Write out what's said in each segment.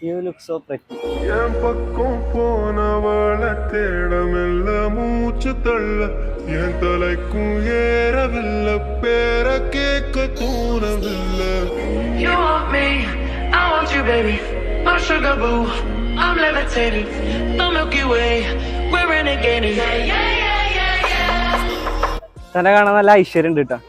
You look so pretty. என் பக்கம் போனவள தேடமெல்ல மூச்சு தள்ள என் தலைக்கும் ஏறவில்லை பேர கேட்க தூணவில்லை. You want me, I want you, baby. My sugar boo, I'm levitating. The Milky Way, we're renegading. Yeah, yeah, yeah, yeah, yeah. തന്നെ കാണാൻ നല്ല ഐശ്വര്യം ഉണ്ട് കേട്ടോ.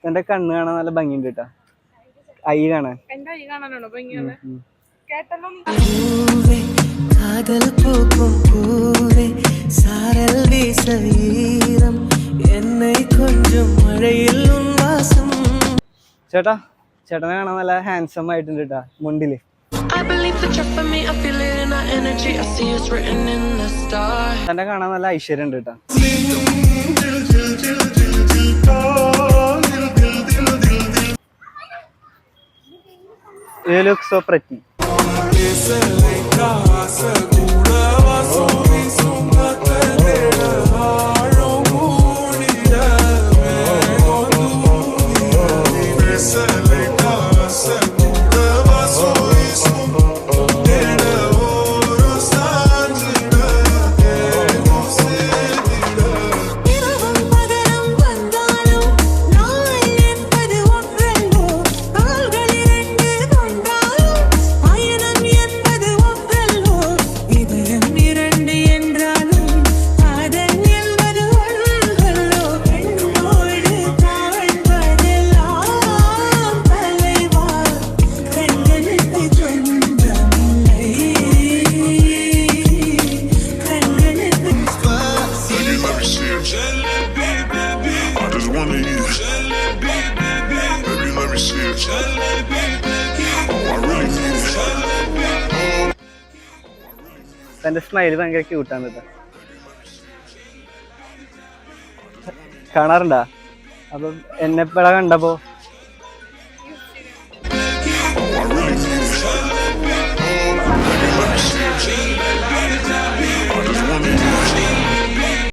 എന്റെ കണ്ണ് കാണാൻ നല്ല ഭംഗിയുണ്ട് കേട്ടോ. ഐ കാണാൻ ചേട്ടാ ചേട്ടനെ കാണാൻ നല്ല ഹാൻസം ആയിട്ടുണ്ട് കേട്ടാ മുണ്ടില്. തന്നെ കാണാൻ നല്ല ഐശ്വര്യം ഉണ്ട് കേട്ടാ. You look so pretty. തന്റെ സ്മൈല് ഭയങ്കര ക്യൂട്ടാണ് കേട്ടോ. കാണാറുണ്ടാ? അപ്പം എന്നെ എപ്പോഴാ കണ്ടപ്പോ